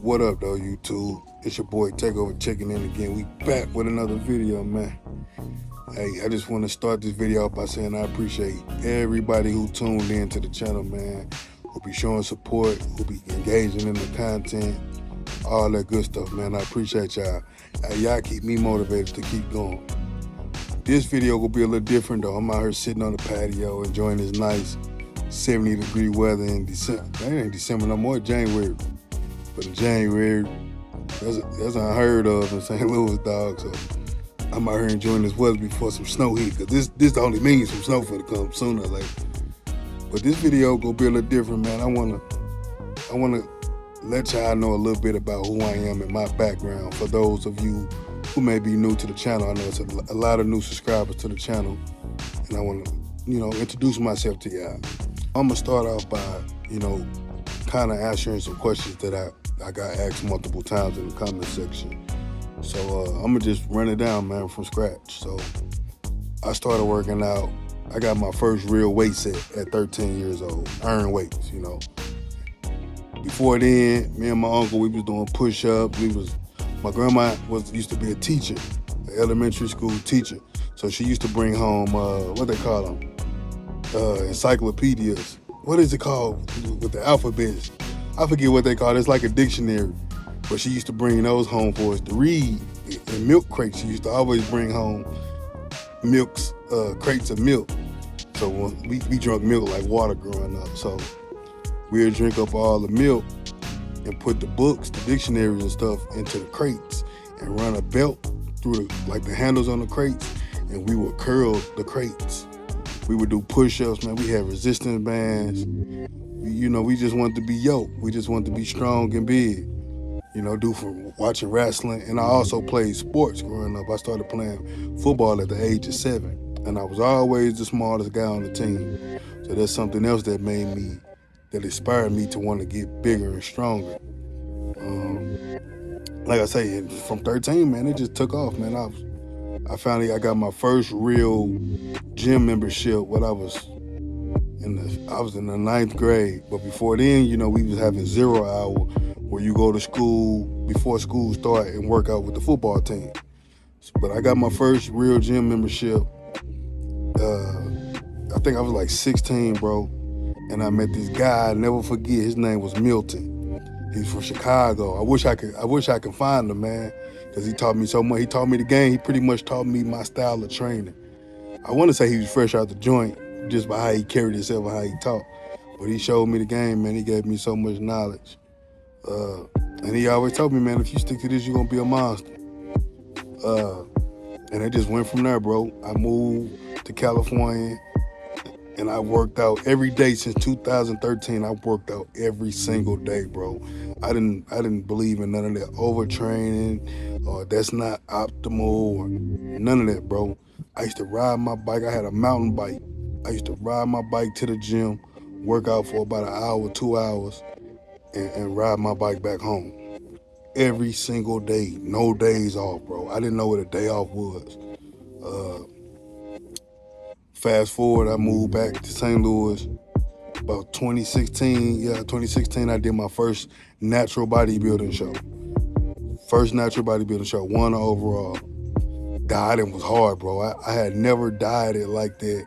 What up, though, YouTube? It's your boy Takeover checking in again. We back with another video, man. Hey, I just want to start this video off by saying I appreciate everybody who tuned in to the channel, man. Who be showing support, who be engaging in the content, all that good stuff, man. I appreciate y'all. Y'all keep me motivated to keep going. This video will be a little different, though. I'm out here sitting on the patio enjoying this nice 70-degree weather in December. That ain't December no more, January. But in January, that's unheard of in St. Louis, dog. So I'm out here enjoying this weather before some snow hit, because this only means some snow for to come sooner or later. But this video gonna be a little different, man. I wanna let y'all know a little bit about who I am and my background. For those of you who may be new to the channel, I know it's a lot of new subscribers to the channel, and I wanna, introduce myself to y'all. I'm gonna start off by, kind of answering some questions that I got asked multiple times in the comment section. So I'm gonna just run it down, man, from scratch. So I started working out. I got my first real weight set at 13 years old, iron weights, Before then, me and my uncle, we was doing push-ups. My grandma used to be a teacher, an elementary school teacher. So she used to bring home, what they call them? Encyclopedias. What is it called with the alphabets? I forget what they call it. It's like a dictionary. But she used to bring those home for us to read. And milk crates, she used to always bring home crates of milk. So we drank milk like water growing up. So we'd drink up all the milk and put the books, the dictionaries and stuff into the crates and run a belt through the handles on the crates, and we would curl the crates. We would do push-ups, man. We had resistance bands. We just wanted to be yoked. We just wanted to be strong and big. Do from watching wrestling. And I also played sports growing up. I started playing football at the age of 7. And I was always the smallest guy on the team. So that's something else that inspired me to want to get bigger and stronger. Like I say, from 13, man, it just took off, man. I got my first real gym membership when I was in the 9th grade. But before then, we was having 0 hour where you go to school before school start and work out with the football team. But I got my first real gym membership. I think I was like 16, bro. And I met this guy, I'll never forget. His name was Milton. He's from Chicago. I wish I could find him, man, because he taught me so much. He taught me the game. He pretty much taught me my style of training. I want to say he was fresh out the joint just by how he carried himself and how he taught. But he showed me the game, man. He gave me so much knowledge. And he always told me, man, if you stick to this, you're going to be a monster. And it just went from there, bro. I moved to California, and I worked out every day since 2013. I worked out every single day, bro. I didn't believe in none of that overtraining or that's not optimal or none of that, bro. I used to ride my bike. I had a mountain bike. I used to ride my bike to the gym, work out for about an hour, 2 hours, and ride my bike back home. Every single day, no days off, bro. I didn't know what a day off was. Fast forward, I moved back to St. Louis about 2016. Yeah, 2016, I did my first natural bodybuilding show. First natural bodybuilding show, won overall. Dieting was hard, bro. I had never dieted like that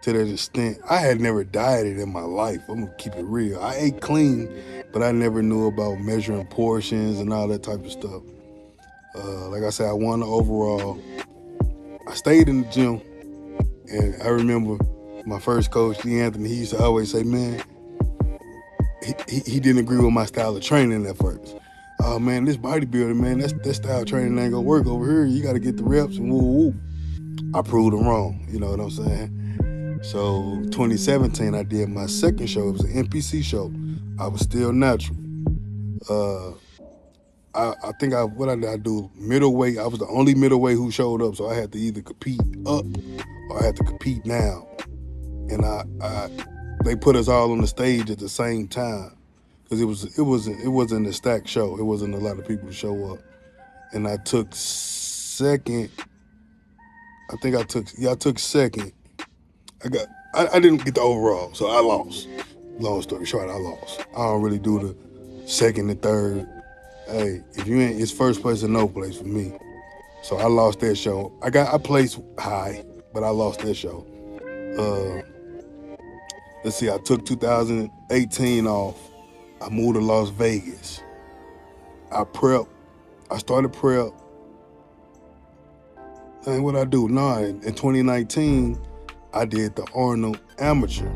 to that extent. I had never dieted in my life. I'm gonna keep it real. I ate clean, but I never knew about measuring portions and all that type of stuff. Like I said, I won the overall. I stayed in the gym. And I remember my first coach, D. Anthony, he used to always say, man, he didn't agree with my style of training at first. Oh, man, this bodybuilding, man, that style of training ain't gonna work over here. You gotta get the reps and woo. I proved him wrong, you know what I'm saying? So 2017, I did my second show. It was an NPC show. I was still natural. I think what did I do? Middleweight. I was the only middleweight who showed up, so I had to either compete up or I had to compete now. And they put us all on the stage at the same time because it wasn't a stacked show. It wasn't a lot of people to show up. And I took second. I took second. I didn't get the overall, so I lost. Long story short, I lost. I don't really do the second and third. Hey, if you ain't, it's first place or no place for me. So I lost that show. I placed high, but I lost that show. Uh, let's see, I took 2018 off. I moved to Las Vegas. I prep. I started prep. And what I do? Nah, in 2019, I did the Arnold Amateur.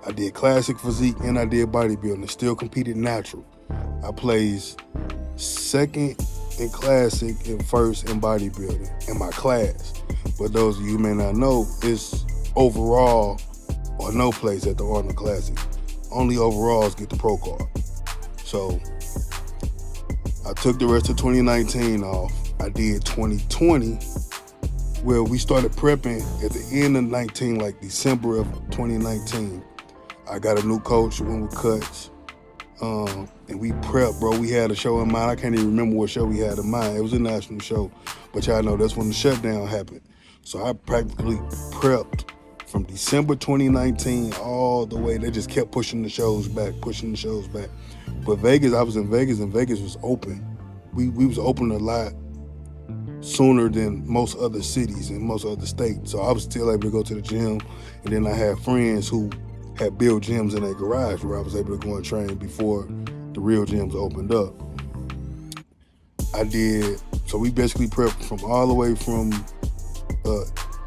I did classic physique and I did bodybuilding. Still competed natural. I placed second in classic and first in bodybuilding in my class. But those of you who may not know, it's overall or no place at the Arnold Classic. Only overalls get the pro card. So I took the rest of 2019 off. I did 2020. Well, we started prepping at the end of 19, like December of 2019. I got a new coach, went with cuts. And we prepped, bro. We had a show in mind. I can't even remember what show we had in mind. It was a national show. But y'all know that's when the shutdown happened. So I practically prepped from December 2019 all the way. They just kept pushing the shows back. But Vegas, I was in Vegas, and Vegas was open. We was open a lot sooner than most other cities and most other states. So I was still able to go to the gym. And then I had friends who had built gyms in their garage where I was able to go and train before the real gyms opened up. I did, so we basically prepped from all the way from,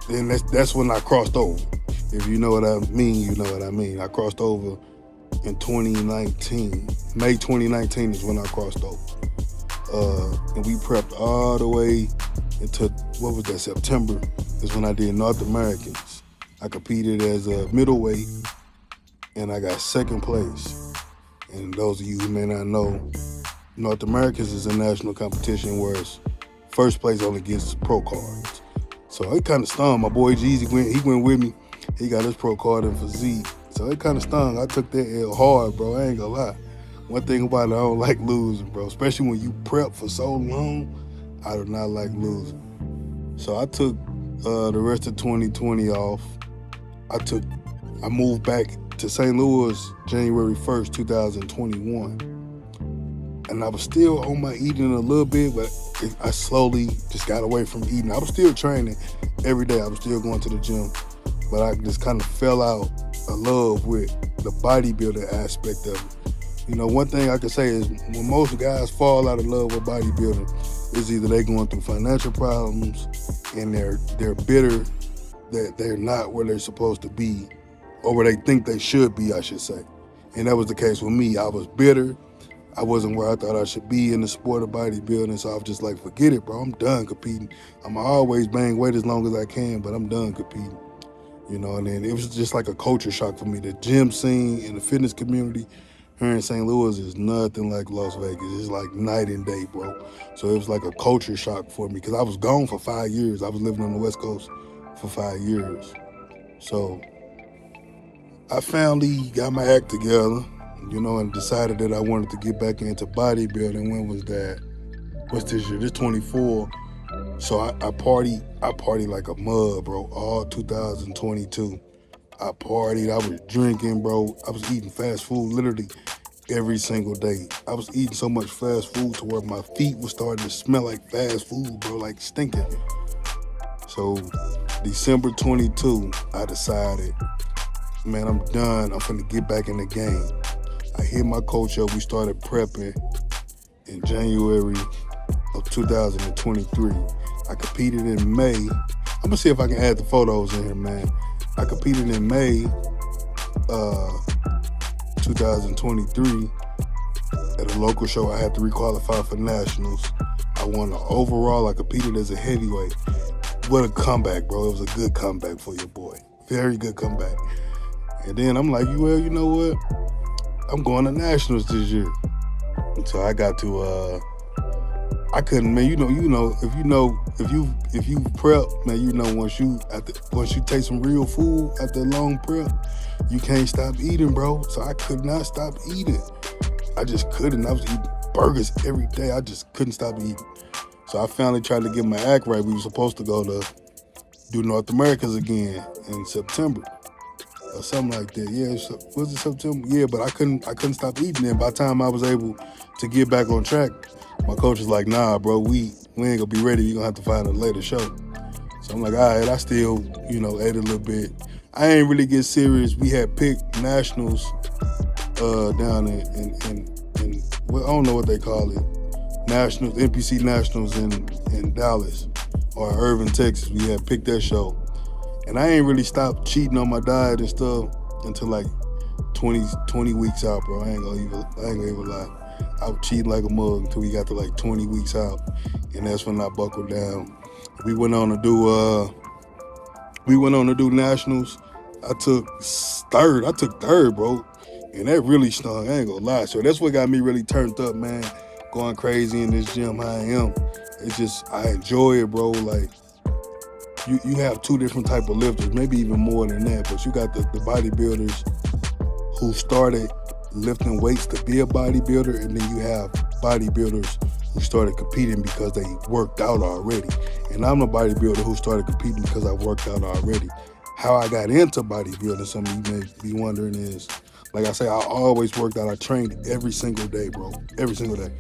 and that's when I crossed over. If you know what I mean, you know what I mean. I crossed over in 2019. May 2019 is when I crossed over. And we prepped all the way into, what was that, September is when I did North Americans. I competed as a middleweight and I got second place. And those of you who may not know, North Americans is a national competition where first place only gets pro cards. So it kind of stung. My boy Jeezy he went with me. He got his pro card in physique. So it kind of stung. I took that L hard, bro. I ain't gonna lie. One thing about it, I don't like losing, bro. Especially when you prep for so long, I do not like losing. So I took the rest of 2020 off. I moved back to St. Louis January 1st, 2021. And I was still on my eating a little bit, but I slowly just got away from eating. I was still training every day. I was still going to the gym, but I just kind of fell out of love with the bodybuilding aspect of it. You know, one thing I can say is when most guys fall out of love with bodybuilding, is either they going through financial problems and they're bitter that they're not where they're supposed to be, or where they think they should be, I should say. And that was the case with me. I was bitter. I wasn't where I thought I should be in the sport of bodybuilding, so I was just like, forget it, bro. I'm done competing. I'm always bang weight as long as I can, but I'm done competing. You know, and then it was just like a culture shock for me. The gym scene and the fitness community here in St. Louis is nothing like Las Vegas. It's like night and day, bro. So it was like a culture shock for me because I was gone for 5 years. I was living on the West Coast for 5 years. So I finally got my act together, you know, and decided that I wanted to get back into bodybuilding. When was that? What's this year? This 24. So I party like a mug, bro, all 2022. I partied, I was drinking, bro. I was eating fast food literally every single day. I was eating so much fast food to where my feet were starting to smell like fast food, bro, like stinking. So December 22, I decided, man, I'm done. I'm finna get back in the game. I hit my coach up. We started prepping in January of 2023. I competed in May. I'm gonna see if I can add the photos in here, man. I competed in May 2023 at a local show. I had to requalify for nationals. I won the overall. I competed as a heavyweight. What a comeback, bro. It was a good comeback for your boy. Very good comeback. And then I'm like, well, you know what? I'm going to nationals this year. So I got to I couldn't, man. If you prep, man, you know once you take some real food after a long prep, you can't stop eating, bro. So I could not stop eating. I just couldn't. I was eating burgers every day. I just couldn't stop eating. So I finally tried to get my act right. We were supposed to go to do North Americas again in September. or something like that. Yeah, was it September? Yeah, but I couldn't stop eating it. By the time I was able to get back on track, my coach was like, "Nah, bro, we ain't gonna be ready. You gonna have to find a later show." So I'm like, all right, I still, ate a little bit. I ain't really get serious. We had picked nationals down in well, I don't know what they call it. Nationals, NPC Nationals in Dallas or Irving, Texas. We had picked that show. And I ain't really stopped cheating on my diet and stuff until like 20 weeks out, bro. I ain't gonna even lie. I was cheating like a mug until we got to like 20 weeks out. And that's when I buckled down. We went on to do nationals. I took third, bro. And that really stung, I ain't gonna lie. So that's what got me really turned up, man. Going crazy in this gym, how I am. It's just, I enjoy it, bro. Like, you have two different type of lifters, maybe even more than that. But you got the bodybuilders who started lifting weights to be a bodybuilder, and then you have bodybuilders who started competing because they worked out already. And I'm a bodybuilder who started competing because I worked out already. How I got into bodybuilding, some of you may be wondering, is, like I say, I always worked out. I trained every single day, bro. Every single day.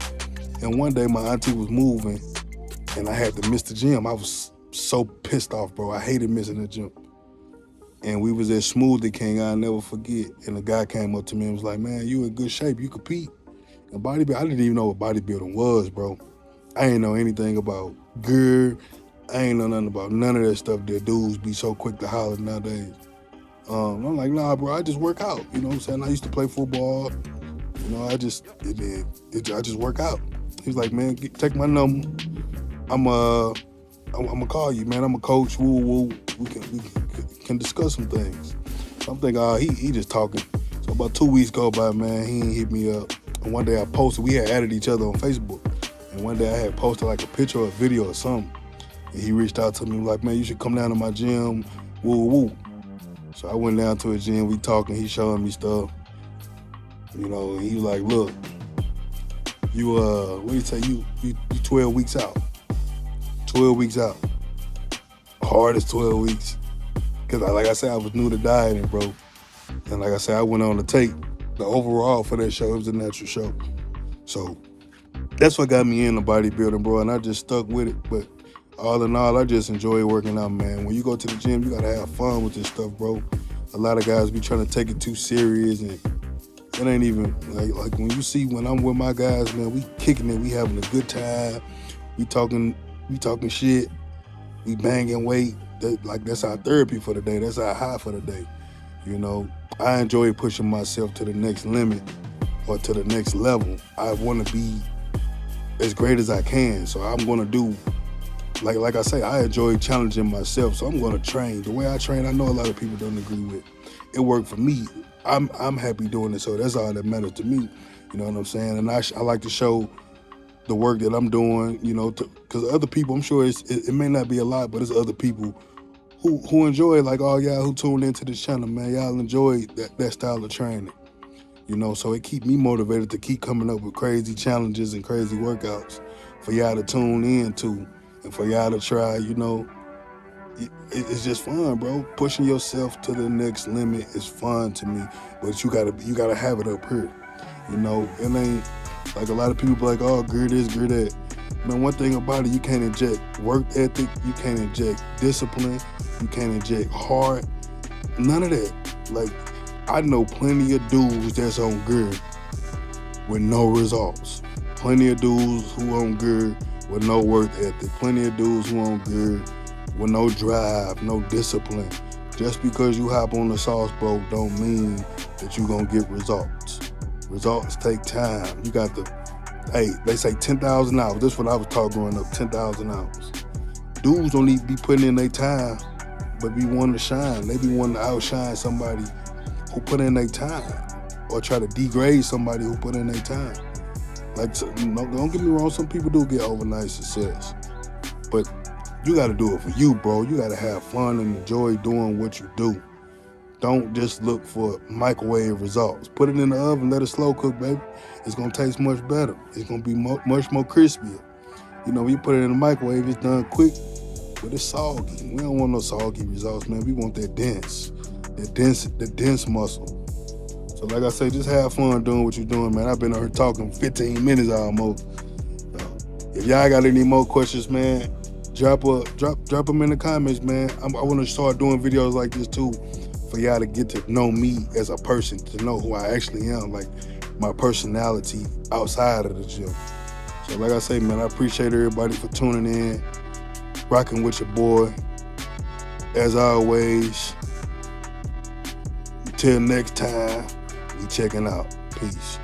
And one day my auntie was moving and I had to miss the gym. I was so pissed off, bro. I hated missing the gym. And we was at Smoothie King, I'll never forget. And the guy came up to me and was like, man, you in good shape, you compete. And bodybuilding, I didn't even know what bodybuilding was, bro. I ain't know anything about gear. I ain't know nothing about none of that stuff that dudes be so quick to holler nowadays. I'm like, nah, bro, I just work out. You know what I'm saying? I used to play football. I just work out. He was like, man, take my number. I'm gonna call you, man. I'm a coach. Woo woo. We can discuss some things. So I'm thinking, he just talking. So about 2 weeks go by, man. He ain't hit me up. And one day I posted. We had added each other on Facebook. And one day I had posted like a picture or a video or something. And he reached out to me like, man, you should come down to my gym. Woo woo. So I went down to his gym. We talking. He showing me stuff. He was like, look, you what do you say? You 12 weeks out. 12 weeks out. Hardest 12 weeks. Because like I said, I was new to dieting, bro. And like I said, I went on to take the overall for that show. It was a natural show. So that's what got me into bodybuilding, bro. And I just stuck with it. But all in all, I just enjoy working out, man. When you go to the gym, you got to have fun with this stuff, bro. A lot of guys be trying to take it too serious, and it ain't even like when I'm with my guys, man, we kicking it, we having a good time, we talking shit, we banging weight. That's our therapy for the day. That's our high for the day. I enjoy pushing myself to the next limit or to the next level. I want to be as great as I can, so I'm gonna do. Like I say, I enjoy challenging myself, so I'm gonna train. The way I train, I know a lot of people don't agree with. It worked for me. I'm happy doing it, so that's all that matters to me. You know what I'm saying? And I like to show the work that I'm doing, because other people, I'm sure it may not be a lot, but it's other people who enjoy it, like all y'all who tuned into this channel, man. Y'all enjoy that style of training, so it keep me motivated to keep coming up with crazy challenges and crazy workouts for y'all to tune in to and for y'all to try. It's just fun, bro. Pushing yourself to the next limit is fun to me, but you gotta have it up here. It ain't like a lot of people be like, oh, gear this, gear that. Man, one thing about it, you can't inject work ethic, you can't inject discipline, you can't inject heart, none of that. Like, I know plenty of dudes that's on gear with no results. Plenty of dudes who on gear with no work ethic. Plenty of dudes who on gear with no drive, no discipline. Just because you hop on the sauce, bro, don't mean that you gonna get results. Results take time. You got they say 10,000 hours. That's what I was taught growing up, 10,000 hours. Dudes don't need to be putting in their time, but be wanting to shine. They be wanting to outshine somebody who put in their time, or try to degrade somebody who put in their time. Like, don't get me wrong, some people do get overnight success, but you gotta do it for you, bro. You gotta have fun and enjoy doing what you do. Don't just look for microwave results. Put it in the oven, let it slow cook, baby. It's gonna taste much better. It's gonna be much more crispier. When you put it in the microwave, it's done quick, but it's soggy. We don't want no soggy results, man. We want that dense the dense muscle. So like I say, just have fun doing what you're doing, man. I've been out here talking 15 minutes almost. If y'all got any more questions, man, drop them in the comments, man. I want to start doing videos like this too, for y'all to get to know me as a person, to know who I actually am, like my personality outside of the gym. So like I say, man, I appreciate everybody for tuning in, rocking with your boy. As always, until next time, we checking out. Peace.